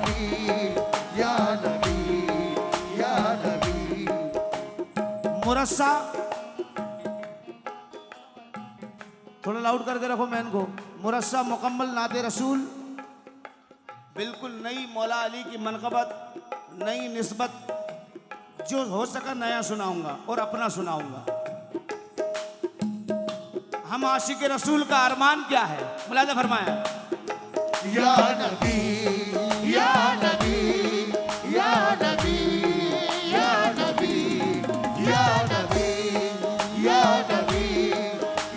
नबी या नबी या नबी। मुरस्सा थोड़ा लाउड करके रखो मैन को। मुरस्सा मुकम्मल नाते रसूल, बिल्कुल नई मौला अली की मनक़बत, नई निस्बत, जो हो सका नया सुनाऊंगा और अपना सुनाऊंगा। हम आशिक रसूल का अरमान क्या है, मुलाज़ा फरमाया। या नबी या नबी या नबी या नबी या नबी या नबी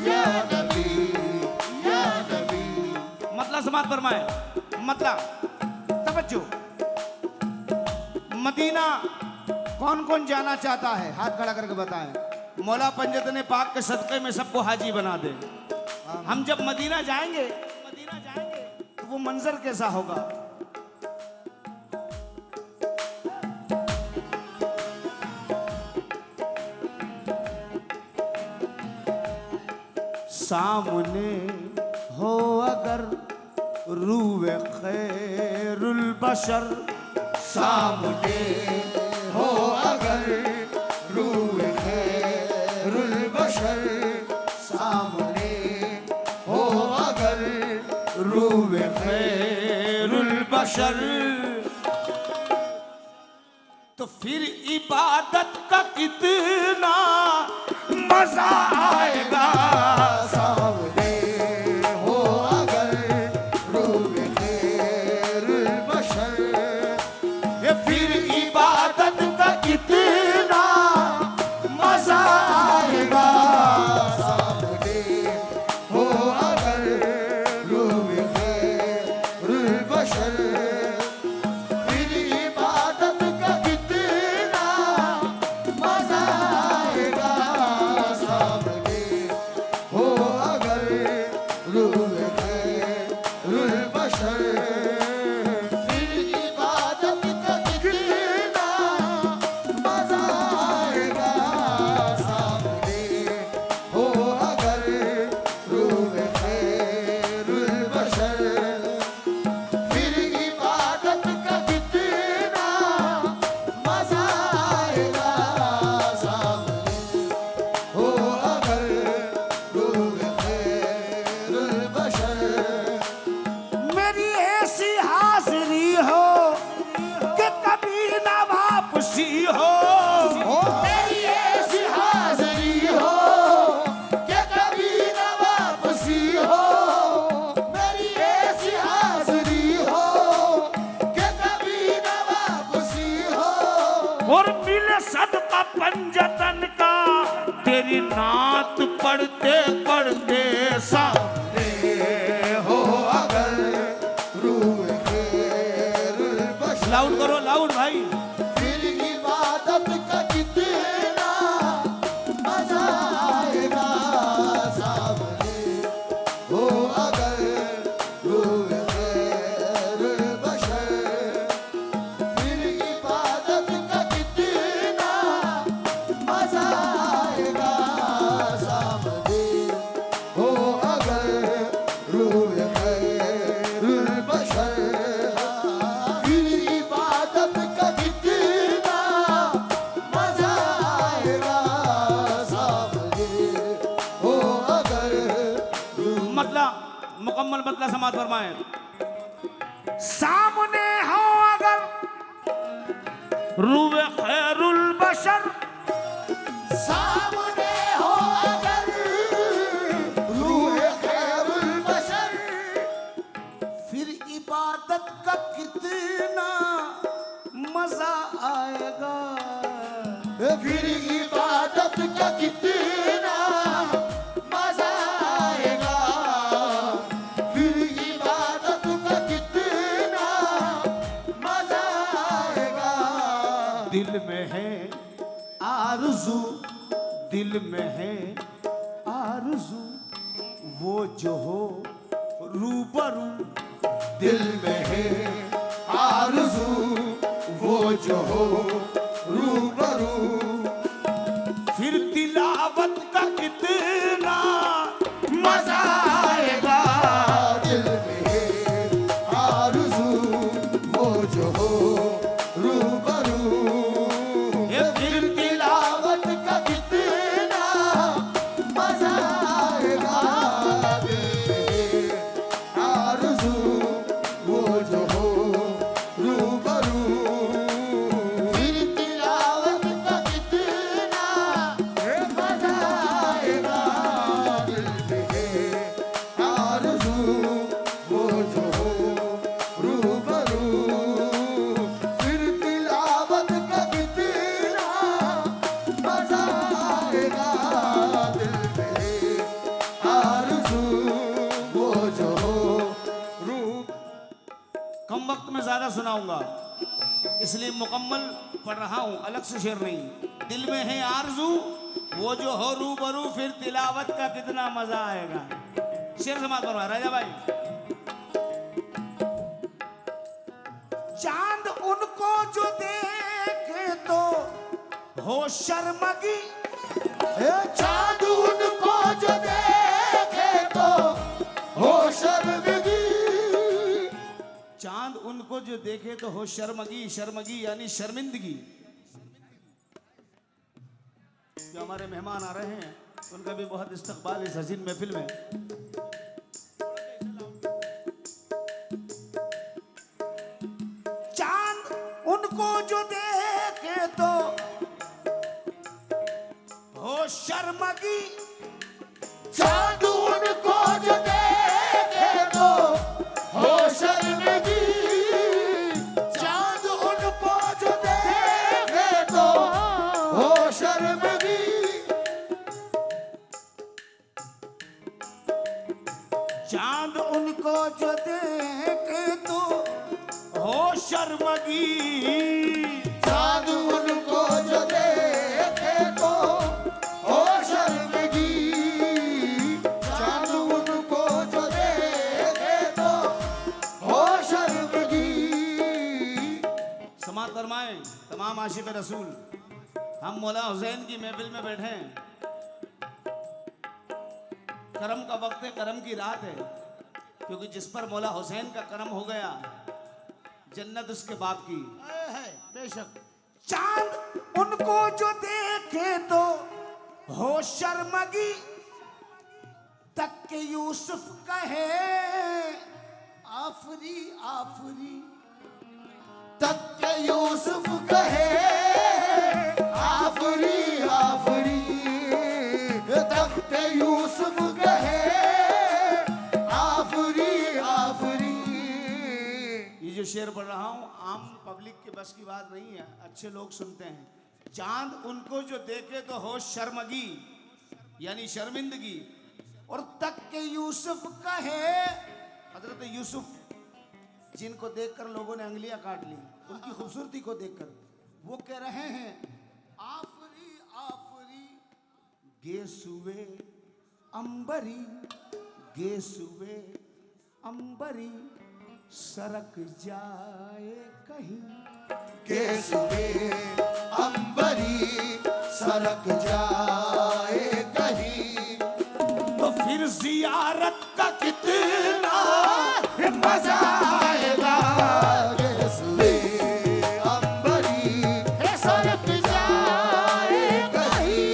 या नबी या नबी। मतलब समात फरमाए, मतलब तवज्जो। मदीना कौन कौन जाना चाहता है, हाथ खड़ा करके बताएं। मौला पंजतन पाक के सदक़े में सबको हाजी बना दे। हम जब मदीना जाएंगे तो वो मंजर कैसा होगा। सामने हो अगर रूए खैरुल बशर, सामने हो अगर रूह खैरुल बशर, सामने हो अगर रूह खैरुल बशर, तो फिर इबादत का कितना मजा आएगा। सामने हो अगर रूह खैरुल बशर, ये फिर इबादत का कितना मजा आएगा। सामने हो अगर रूह खैरुल बशर, फिर इबादत का कितना मजा आएगा। सामने हो अगर रूह खैरुल बशर, फिर इबादत का कितना मजा आएगा। सामने हो अगर रूह खैरुल बशर, फिर इबादत का कितना मजा आएगा। सामने हो अगर रूह खैरुल बशर, मेरी ऐसी हाजिरी हो कि कभी ना वापसी हो। मेरी ऐसी हाजिरी हो कि कभी न वापसी हो। मेरी ऐसी हाजिरी हो कि कभी न वापसी हो। और मिले सदका पंजतन का तेरी नात पढ़ते पढ़ते सा। हो अगर रूह खैरुल बशर, लाउड करो, लाउड भाई। फिर इबादत का कितना मजा आएगा। सामने हो अगर रूह खैरुल बशर, फिर इबादत का कितना मजा आएगा। सामने हो अगर रूह खैरुल बशर, फिर इबादत का कितना मजा आएगा। सामने हो अगर मतलब मुकम्मल मतलब समाज फरमाए। सामने हो अगर रूए खैरुल बशर, सामने हो अगर रूह खैरुल बशर, फिर इबादत का कितना मजा आएगा। फिर इबादत का कितना मजा आएगा। फिर इबादत का कितना मजा आएगा। दिल में है आरज़ू, दिल में है आरज़ू, वो जो हो रूबरू। दिल में है आरज़ू, वो जो हो रूबरू। फिर तिलावत का कितना मजा आएगा। दिल में है आरज़ू, वो जो ज्यादा सुनाऊंगा, इसलिए मुकम्मल पढ़ रहा हूं, अलग से शेर नहीं। दिल में है आरजू वो जो हो रूबरू, फिर तिलावत का कितना मजा आएगा। शेर समाप्त करवा राजा भाई। चांद उनको जो देखे तो हो शर्मगी, चांद उनको जो देखे तो हो शर्मगी। चांद उनको जो देखे तो हो शर्मगी, शर्मगी यानी शर्मिंदगी। जो हमारे मेहमान आ रहे हैं उनका भी बहुत इस्तकबाल इस हसीन महफिल में। चांद उनको जो देखे तो हो शर्मगी, चांद उनको जो देखे तो हो शर्मगी। चांद उनको जो देखे तो हो शर्मगी। चांद उनको जो देखे तो हो शर्मगी। चांद उनको जो देखे तो हो शर्मगी। चांद उनको जो देखे तो हो शर्मगी। समात फरमाएं तमाम आशिक रसूल, हम मौला हुसैन की महफिल में बैठे हैं। करम का वक्त है, करम की रात है, क्योंकि जिस पर मौला हुसैन का करम हो गया जन्नत उसके बाप की है बेशक। चांद उनको जो देखे तो हो शर्मगी, तक के यूसुफ कहे आफरी आफरी। तक के यूसुफ कहे आफरी आफरी। तक के यूसुफ कहे आफरी आफरी। ये जो शेर पढ़ रहा हूँ आम पब्लिक के बस की बात नहीं है, अच्छे लोग सुनते हैं। चांद उनको जो देखे तो हो शर्मगी यानी शर्मिंदगी, और तक के यूसुफ कहे, हजरत यूसुफ जिनको देखकर लोगों ने अंगलियां काट ली, उनकी खूबसूरती को देखकर वो कह रहे हैं आफरी आफरी। गे सुवे अंबरी, गे सुवे अंबरी, सरक जाए कहीं। के सुबे अंबरी सरक जाए कहीं। तो फिर जियारत का कितना मजा आएगा। के सुबे अंबरी सरक जाए कहीं।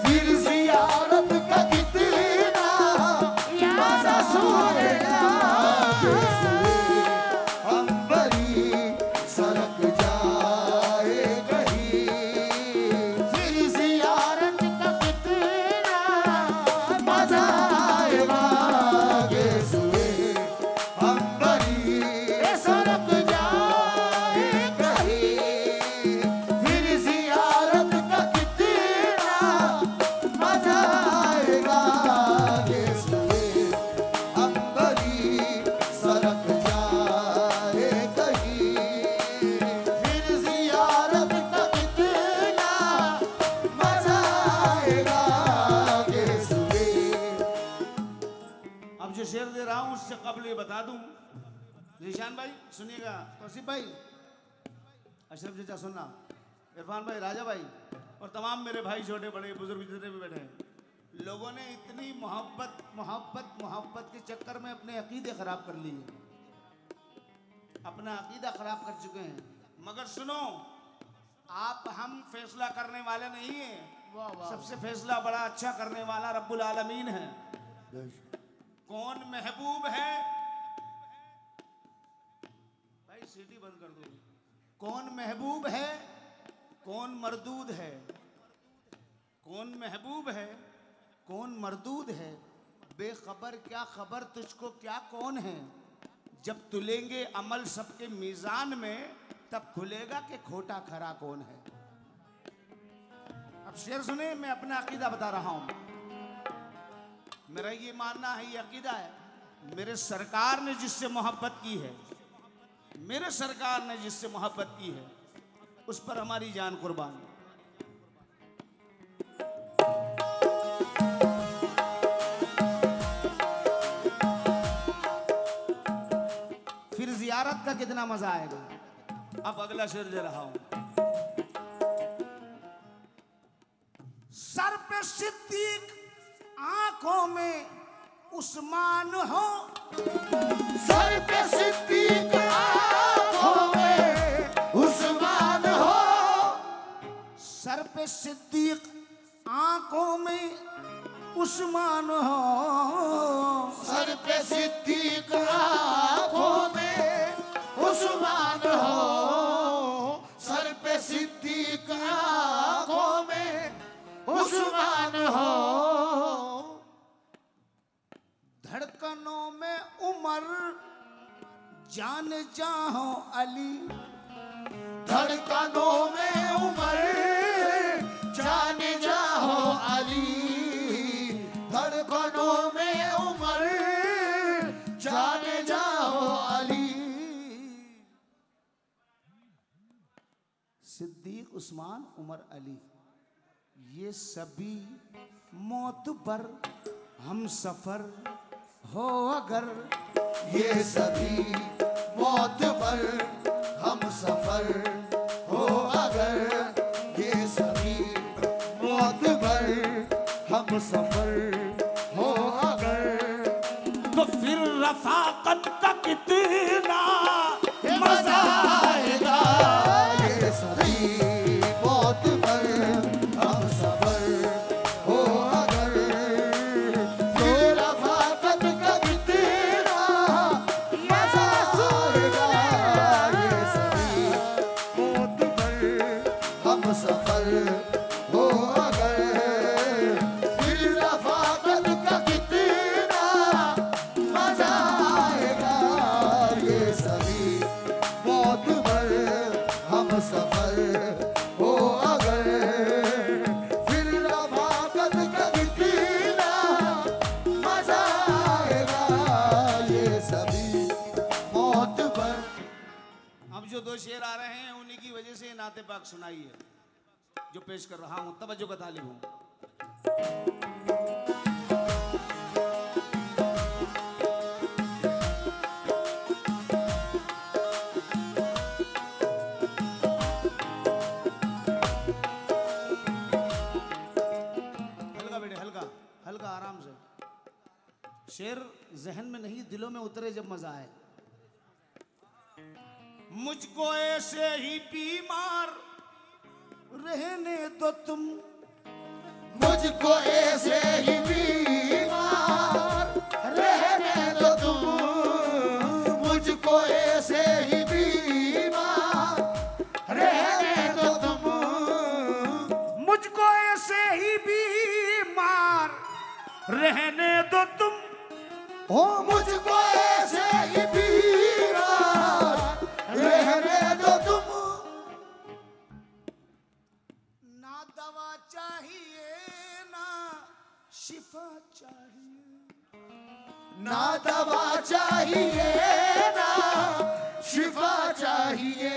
फिर जियारत का कितना मजा आएगा। के सुबे अंबरी सरक जाए कहीं। फिर जियारत का कितना मजा आएगा। के सुबे अंबरी सरक जाए कहीं। फिर जियारत का कितना मजा आएगा। के सुबे अंबरी सरक जाए कहीं। फिर जियारत का कितना मजा आएगा। के सुबे। अब जो शेर दे रहा हूं उससे कबल ये बता दूं, निशान भाई सुनिएगा, तौसीफ भाई, अशरफ चाचा सुनना, इरफान भाई, राजा भाई और तमाम मेरे भाई छोटे बड़े बुजुर्ग जितने भी बैठे हैं, लोगों ने इतनी मोहब्बत मोहब्बत मोहब्बत के चक्कर में अपने अकीदे खराब कर लिए, अपना अकीदा खराब कर चुके हैं। मगर सुनो, आप हम फैसला करने वाले नहीं है, सबसे फैसला बड़ा अच्छा करने वाला रब्बुल आलमीन है। कौन महबूब है, भाई सीटी बंद कर दो। कौन महबूब है, कौन मरदूद है, कौन महबूब है, कौन मरदूद है, बेखबर क्या खबर तुझको क्या कौन है। जब तुलेंगे अमल सबके मीजान में, तब खुलेगा कि खोटा खरा कौन है। अब शेर सुने, मैं अपना अकीदा बता रहा हूं। मेरा ये मानना है, ये अकीदा है, मेरे सरकार ने जिससे मोहब्बत की है, मेरे सरकार ने जिससे मोहब्बत की है उस पर हमारी जान कुर्बान। फिर जियारत का कितना मजा आएगा। अब अगला शेर दे रहा हूं। सर पे सिद्दीक आंखों में उस्मान हो, सर पे सिद्दीक आंखों में उस्मान हो, सर पे सिद्दीक आंखों में उस्मान हो, सर पे सिद्दीक आंखों में उस्मान हो, सर पे सिद्दीक आंखों में उस्मान हो, धड़कनों में उमर जान जहां अली, धड़कनों में उमर जान जाहो अली, धड़कनों में उमर जान जाहो अली। सिद्दीक उस्मान उमर अली ये सभी मौत पर हम सफर हो अगर, ये सभी मौत पर हम सफर हो अगर, ये सभी मौत पर हम सफर हो अगर, तो फिर रफाकत का कितना मजा आएगा। ये सभी मौत पर हम सफर हो अगर, फिर रफाकत का कितना मजा आएगा। ये सभी मौत पर हम सफर हो अगर, फिर रफाकत का कितना मजा आएगा। ये सभी मौत पर हम सफर हो अगर, फिर रफाकत का कितना मजा आएगा। ये सभी मौत पर। अब जो दो शेर आ रहे हैं उन्हीं की वजह से नाते पाक सुनाई है जो पेश कर रहा हूं। तवज्जो का तालिब हूं। हल्का बेटे हल्का हल्का आराम से। शेर जहन में नहीं दिलों में उतरे जब मजा आए। मुझको ऐसे ही बीमार रहने दो तुम, मुझको ऐसे ही बीमार रहने दो तुम, मुझको ऐसे ही बीमार रहने दो तुम, मुझको ऐसे ही बीमार रहने दो तुम, ओ मुझको ऐसे ही बीमार रहने दो तुम। ना दवा चाहिए ना शिफा चाहिए, ना दवा चाहिए ना शिफा चाहिए,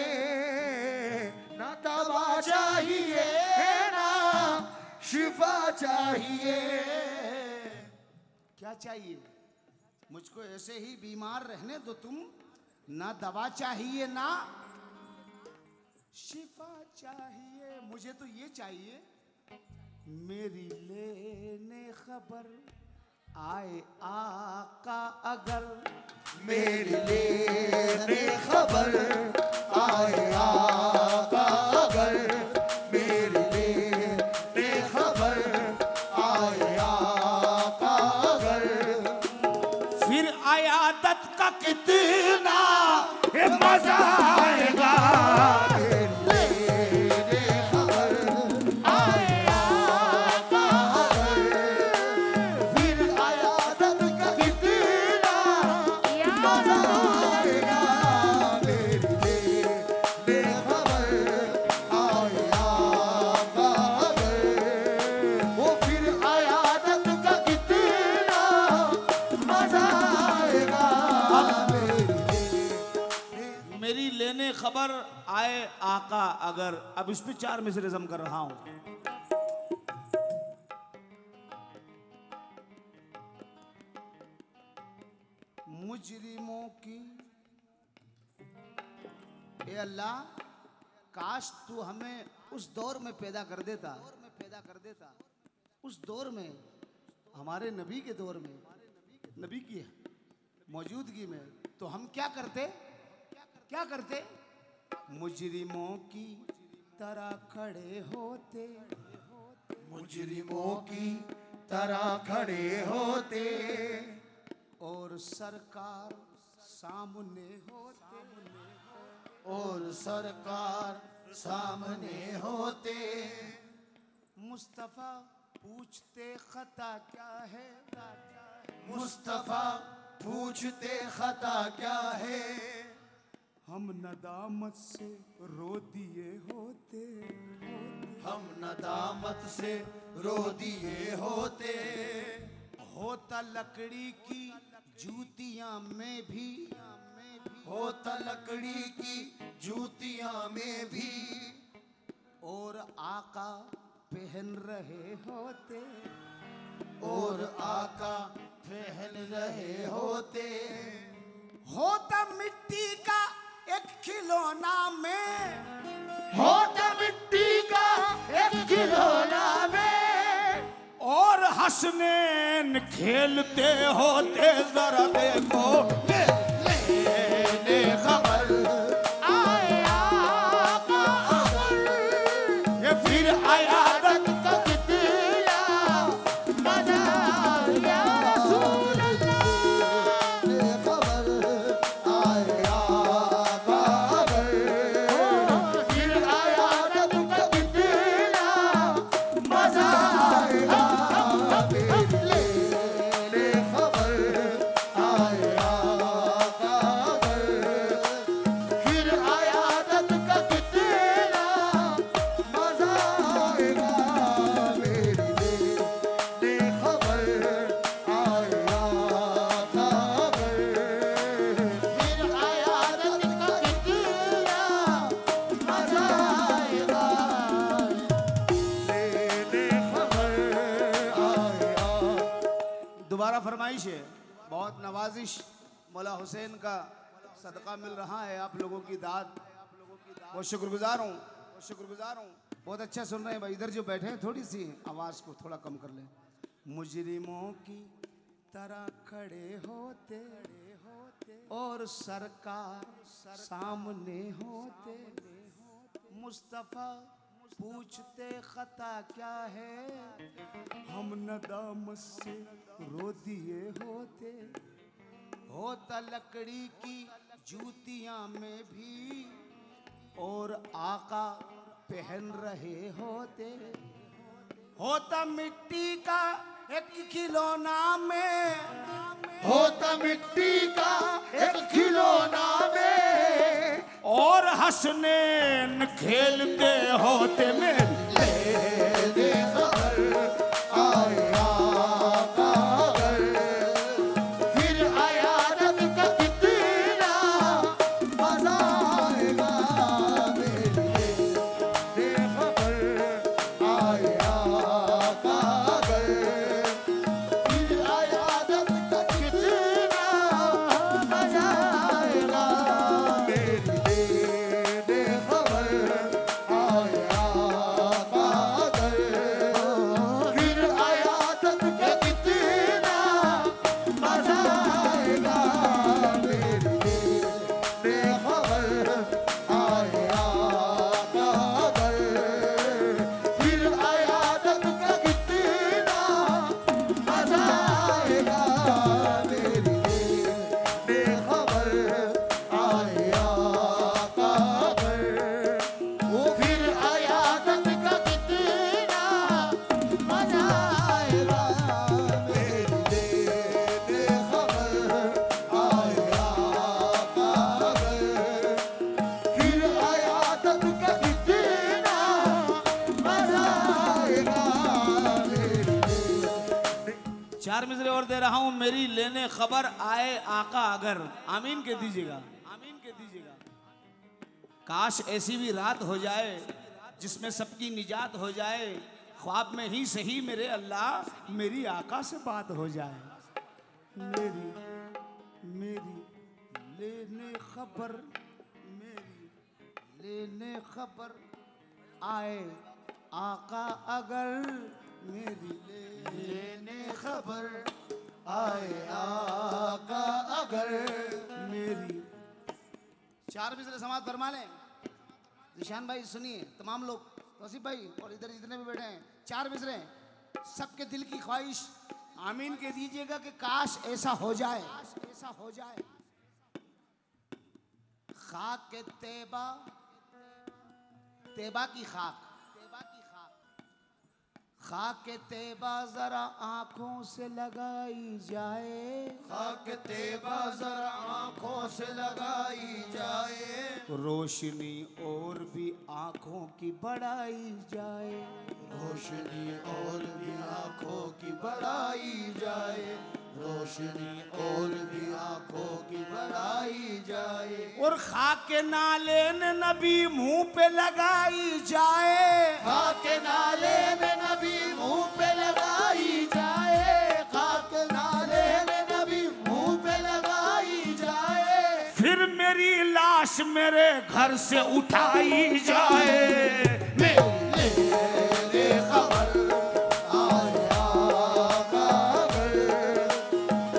ना दवा चाहिए ना शिफा चाहिए। क्या चाहिए? मुझको ऐसे ही बीमार रहने दो तुम, ना दवा चाहिए ना शिफा चाहिए। मुझे तो ये चाहिए मेरी लेने खबर आए आका अगर, मेरी लेने खबर आए आका अगर, मेरी लेने खबर आए आका अगर, फिर आयादत का कितना मजा आएगा। लेने खबर आए आका अगर, फिर आयादत का कितना मजा आएगा। मेरी मेरी लेने खबर आए आका अगर। अब इस पे 4 मिसरे जम कर रहा हूं। मुजरिमों की ए अल्लाह, काश तू हमें उस दौर में पैदा कर देता, उस दौर में, हमारे नबी के दौर में, नबी की मौजूदगी में, तो हम क्या करते? मुजरिमों की तरह खड़े होते, मुजरिमों की तरह खड़े होते, और सरकार सामने होते, और सरकार सामने होते। मुस्तफा पूछते खता क्या है, मुस्तफा पूछते खता क्या है, हम नदामत से रो दिए होते, हम नदामत से रो दिए होते। होता लकड़ी की जूतियां में भी, होता लकड़ी की जूतियां में भी, और आका पहन रहे होते, और आका पहन रहे होते। होता मिट्टी का एक खिलौना में, होता मिट्टी का एक खिलौना में, और हंसने खेलते होते। जरा देखो लेने खबर आए आका अगर, ये फिर आयादत का कितना मजा या रसूल अल्लाह। ले खबर आए आका अगर, फिर आयादत का कितना मजा आएगा। ले खबर आए आका अगर, फिर आयादत का कितना मजा आएगा। मेरी ले खबर आए आका अगर, फिर आयादत का कितना मजा आएगा। ले खबर आए आका। दोबारा फरमाइश है, बहुत नवाजिश मौला हुसैन का सदका मिल रहा है, आप लोगों की दाद, बहुत शुक्रगुजार हूँ, बहुत अच्छा सुन रहे हैं भाई। इधर जो बैठे हैं थोड़ी सी आवाज़ को थोड़ा कम कर लें। मुजरिमों की तरह खड़े होते, और सरकार सामने होते। मुस्तफ़ा पूछते खता क्या है, हम नदामत से रो दिए होते। होता लकड़ी की जूतियां में भी, और आका पहन रहे होते। होता मिट्टी का एक खिलौना में, होता मिट्टी का एक खिलौना में, और हंसने खेलते होते। मेरे लेने खबर आए आका अगर, फिर आयादत का कितना मजा आएगा। मेरी ले खबर आए आका अगर, फिर आयादत का कितना मजा आएगा। मेरी ले खबर आए आका अगर, फिर आयादत का कितना मजा आएगा। मेरी बेखबर आए आका अगर, फिर आयादत का कितना मजा आएगा। मेरी बेखबर आए आका अगर, वो फिर आयादत का कितना मजा आएगा। मेरी बेखबर आए आका अगर, फिर आयादत का कितना मजा आएगा। मेरी 4 मिसरे और दे रहा हूं। मेरी लेने खबर आए आका अगर। आमीन कह दीजिएगा, काश ऐसी भी रात हो जाए जिसमें सबकी निजात हो जाए, ख्वाब में ही सही मेरे अल्लाह मेरी आका से बात हो जाए। मेरी मेरी लेने खबर, मेरी लेने खबर आए आका अगर, मेरी लेने खबर आए आका अगर। मेरी। चार मिसरे समाज फरमा लें। निशान भाई सुनिए, तमाम लोग, तौसीफ भाई और इधर जितने भी बैठे हैं, चार मिसरे सबके दिल की ख्वाहिश आमीन के दीजिएगा कि काश ऐसा हो जाए, ऐसा हो जाए। खाक के तैबा, तैबा की खाक, खाक के तैबा जरा आंखों से लगाई जाए, खाक तैबा जरा आंखों से लगाई जाए, रोशनी और भी आंखों की बढ़ाई जाए, रोशनी और भी आंखों की बढ़ाई जाए, रोशनी और भी आंखों की बढ़ाई जाए। और खाक के नाले ने नबी मुंह पे लगाई जाए, खाक नाले में नबी मुंह पे लगाई जाए, खाक नाले में नबी मुंह पे लगाई जाए। फिर मेरी लाश मेरे घर से उठाई जाए। मेरे ले खबर आए आका अगर,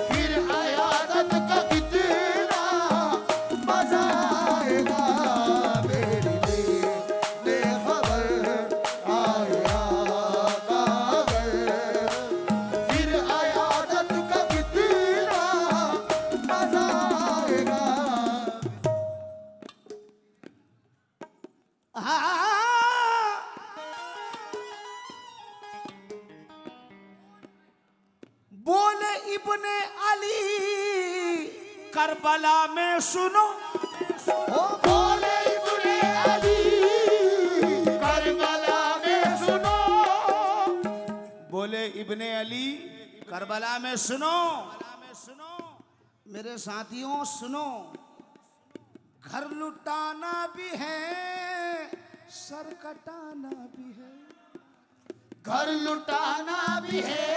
फिर अयादत का कितना मजा आएगा। मेरे ले खबर आए आका अगर, फिर अयादत का कितना मजा आएगा। बोले इब्ने अली करबला में सुनो, ओ बोले इब्ने अली करबला में सुनो, बोले इब्ने अली करबला में सुनो। मेरे साथियों सुनो, घर लुटाना भी है सर कटाना भी है, घर लुटाना भी है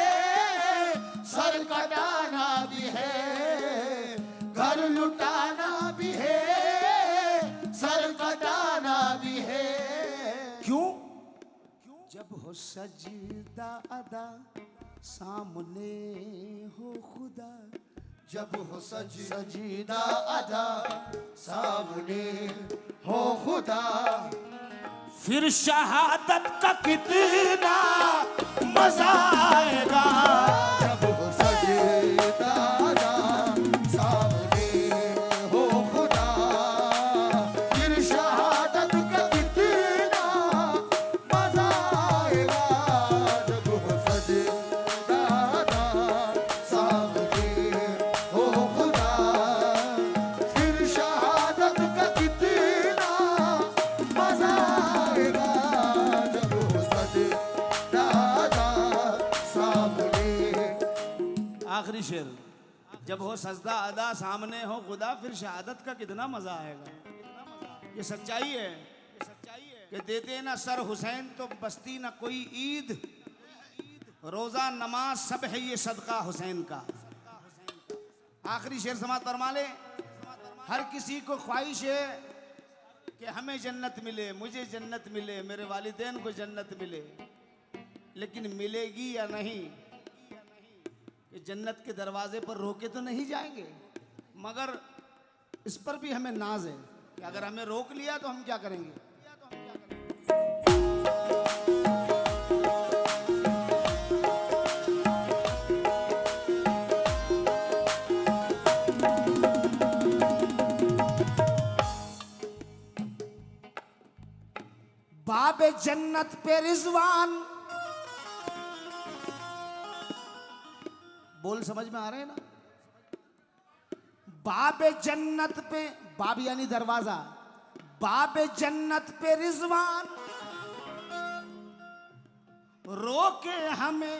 सर कटाना भी है, घर लुटाना भी है सर कटाना भी है। क्यों? जब हो सजदा अदा सामने हो खुदा, जब हो सजीदा अदा सामने हो खुदा, फिर शहादत का कितना मजा आएगा। जब हो सजीदा अदा सामने हो खुदा, फिर शहादत का कितना मजा आएगा। जब हो सजीदा अदा सामने हो खुदा, फिर शहादत का कितना मजा आएगा। जब हो सजीदा अदा सामने। आखिरी शेर, जब हो सजदा अदा सामने हो खुदा, फिर शहादत का कितना मजा आएगा। ये सच्चाई है कि देते ना सर हुसैन तो बस्ती ना कोई ईद, रोजा नमाज सब है ये सदका हुसैन का। आखिरी शेर समाज फरमा ले। हर किसी को ख्वाहिश है कि हमें जन्नत मिले, मुझे जन्नत मिले, मेरे वालिदैन को जन्नत मिले, लेकिन मिलेगी या नहीं, कि जन्नत के दरवाजे पर रोके तो नहीं जाएंगे। मगर इस पर भी हमें नाज है कि अगर हमें रोक लिया तो हम क्या करेंगे। बाबे जन्नत पे रिजवान, बोल समझ में आ रहे हैं ना। बाबे जन्नत पे, बाब यानी दरवाजा, बाबे जन्नत पे रिजवान रोके हमें,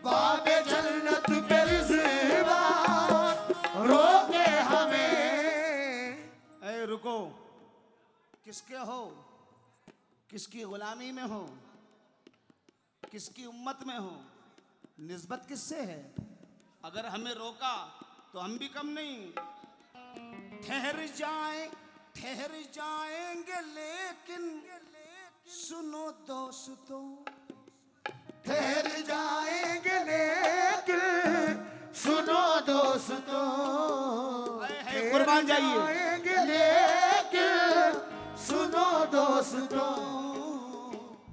बाबे जन्नत पे रिज़वान रोके हमें। ए रुको, किसके हो, किसकी गुलामी में हो, किसकी उम्मत में हो, निस्बत किससे है? अगर हमें रोका तो हम भी कम नहीं। ठहर जाएंगे लेकिन सुनो दोस्तों, ठहर जाएंगे लेकिन सुनो दोस्तों, कुर्बान जाइए। जाएंगे लेकिन सुनो दोस्तों।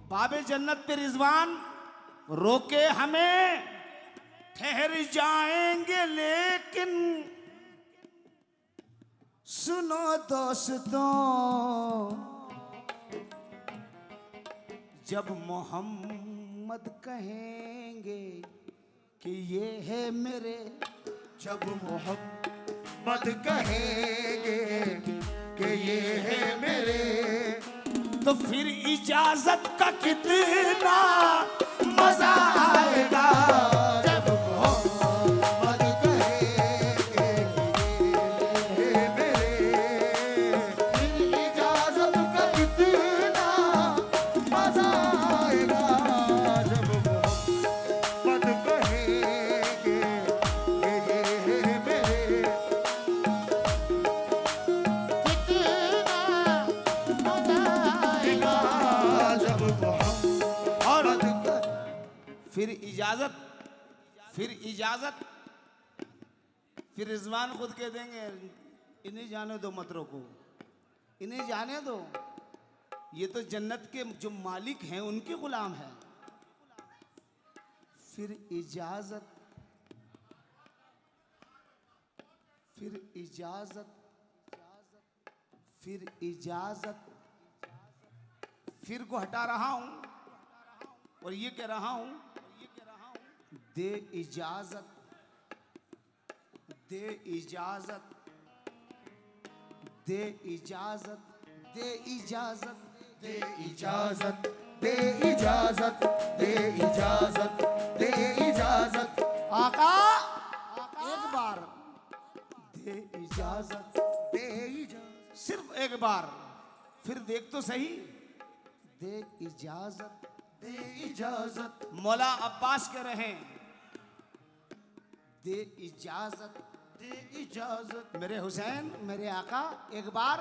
बाबे जन्नत पे रिजवान रोके हमें, ठहर जाएंगे लेकिन सुनो दोस्तों। जब मोहम्मद कहेंगे कि ये है मेरे, जब मोहम्मद कहेंगे कि ये है मेरे, तो फिर इजाजत का कितना मजा आएगा। जब मोहम्मद कहेंगे कि ये है मेरे, फिर इजाजत का कितना मजा आएगा। जब मोहम्मद कहेंगे कि ये है मेरे, कितना मजा आएगा। जब मोहम्मद फिर इजाजत, फिर रिजवान खुद कह देंगे इन्हें जाने दो, मत रोको, इन्हें जाने दो, ये तो जन्नत के जो मालिक हैं उनके गुलाम हैं। फिर इजाजत, फिर इजाजत, फिर इजाजत, फिर को हटा रहा हूं और ये कह रहा हूं, दे इजाजत, दे इजाजत, दे इजाजत, दे इजाजत, दे इजाजत, दे इजाजत, दे इजाजत, दे इजाजत। आका एक बार दे इजाजत, दे इजाजत, सिर्फ एक बार, फिर देख तो सही, दे इजाजत। दे इजाजत, मौला अब्बास कह रहे हैं दे इजाजत, दे इजाजत, मेरे हुसैन मेरे आका एक बार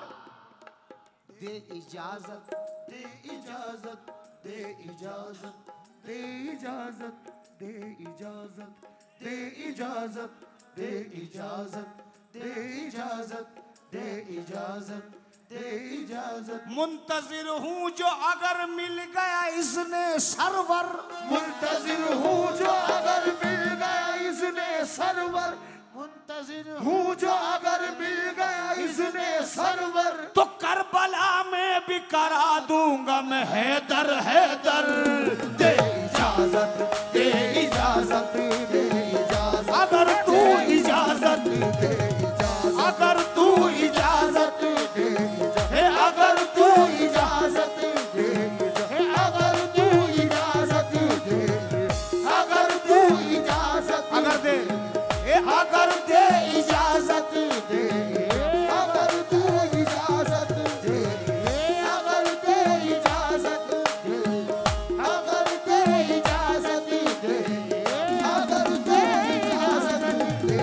दे इजाजत। दे इजाजत, दे इजाजत, दे इजाजत, दे इजाजत, दे इजाजत, दे इजाजत, दे इजाजत, दे इजाजत, दे इजाजत। मुंतजिर हूँ जो अगर मिल गया इसने सरवर, मुंतजिर हूँ जो अगर मिल गया इसने सरवर, मुंतजिर हूँ जो अगर मिल गया इसने सरवर, तो करबला में भी करा दूंगा मैं हैदर हैदर। दे इजाजत, दे इजाजत, दे इजाजत, अगर तू इजाजत, दे इजाजत, अगर तू इजाजत, दे इजाजत, है अगर तू इजाजत, दे इजाजत, अगर तू इजाजत दे, अगर तू इजाजत, अगर दे, ए अगर दे इजाजत दे, अगर तू इजाजत दे, अगर दे इजाजत दे, अगर दे इजाजत दे, अगर दे इजाजत दे,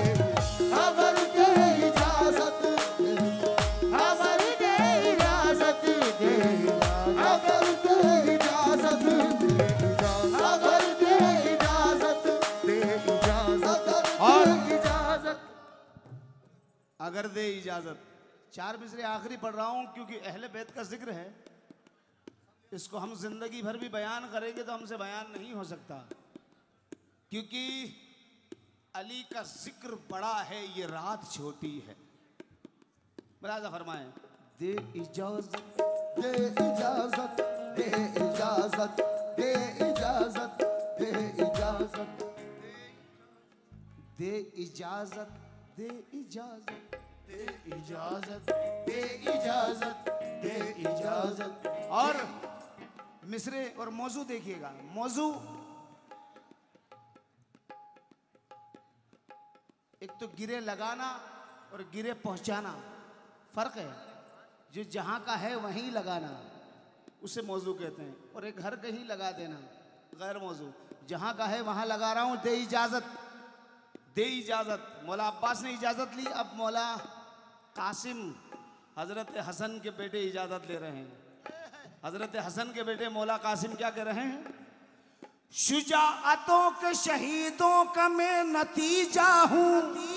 अगर दे इजाजत दे, अगर दे इजाजत दे, अगर तू इजाजत दे, अगर दे इजाजत दे, इजाजत और इजाजत। अगर दे इजाजत। चार मिसरे आखिरी पढ़ रहा हूं क्योंकि अहले बैत का जिक्र है, इसको हम जिंदगी भर भी बयान करेंगे तो हमसे बयान नहीं हो सकता, क्योंकि अली का जिक्र बड़ा है, ये रात छोटी है। मुलाजा फरमाएं दे इजाजत, दे इजाजत, दे इजाजत, दे इजाजत, दे इजाजत, दे इजाजत, दे इजाजत, दे इजाजत, दे इजाजत, दे इजाजत। और मिसरे और मौजू देखिएगा। मौजू एक तो गिरे लगाना और गिरे पहुंचाना, फर्क है। जो जहाँ का है वहीं लगाना उसे मौजू कहते हैं, और एक घर कहीं लगा देना गैर मौजू। जहाँ का है वहाँ लगा रहा हूँ, दे इजाज़त, दे इजाज़त। मौला अब्बास ने इजाज़त ली, अब मौला कासिम हज़रत हसन के बेटे इजाज़त ले रहे हैं। हज़रत हसन के बेटे मौला कासिम क्या कह रहे हैं? शुजाअतों के शहीदों का मैं नतीजा हूँ,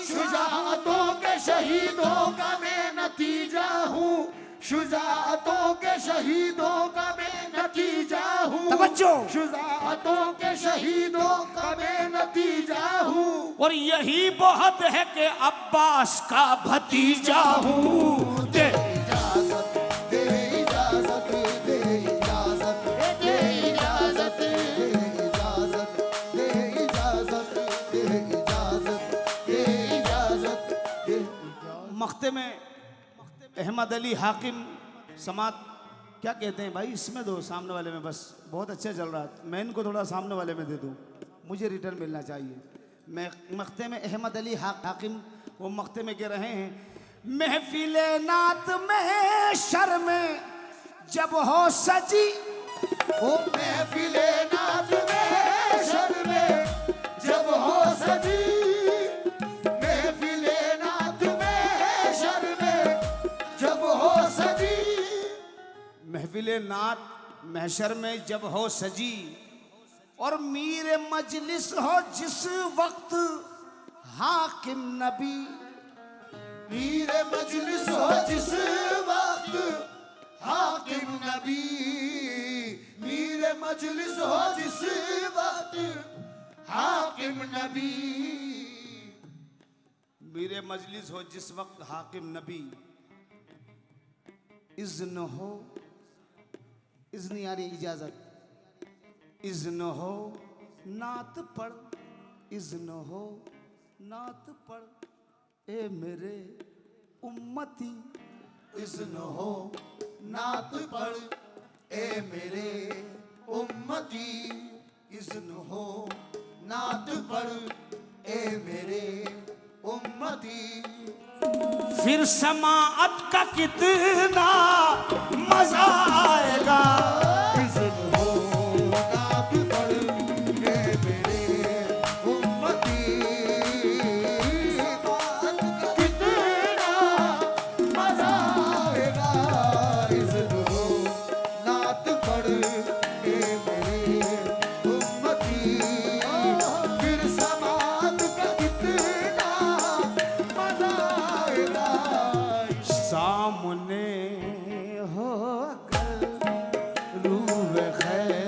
शुजाअतों के शहीदों का मैं नतीजा हूँ, शुजाअतों के शहीदों का मैं नतीजा हूँ, तवज्जो। शुजाअतों के शहीदों का मैं नतीजा हूँ, और यही बहुत है कि अब्बास का भतीजा हूँ। दे इजाजत, दे इजाजत, दे इजाजत, दे इजाजत, दे इजाजत, दे इजाजत, दे इजाजत, दे इजाजत, दे इजाजत। मख्ते में अहमद अली हाकिम समात क्या कहते हैं? भाई इसमें दो, सामने वाले में, बस बहुत अच्छा चल रहा है, मैं इनको थोड़ा सामने वाले में दे दूं, मुझे रिटर्न मिलना चाहिए। मैं मख्ते में अहमद अली हाकिम वो मख्ते में कह रहे हैं, महफिले नात में शर में जब हो सजी, ओ महफिले नात में शर में जब हो सजी, महफिले नात में शर में जब हो सजी, महफिले नात महशर में जब हो सजी, और मीर मजलिस हो जिस वक्त हाकिम नबी, मीर मजलिस हो जिस वक्त हाकिम नबी, मीर मजलिस हो जिस वक्त हाकिम नबी, मीर मजलिस हो जिस वक्त हाकिम नबी, इज़्न हो, इज़्न यानी इजाज़त, इज़्न हो नात पढ़, इज़्न हो नात पढ़, ए मेरे उम्मती, इज़्न हो नात पढ़, ए मेरे उम्मती, इज़्न हो नात पढ़, ए मेरे उम्मती। फिर समाअत का कितना मजा आएगा, इज़्न हो नात पढ़, ए मेरे उम्मती, कितना मजा आएगा, इज़्न हो नात पढ़, ए मेरे उम्मती, फिर समात का कितना मजा आएगा। सामने हो अगर रूह खैर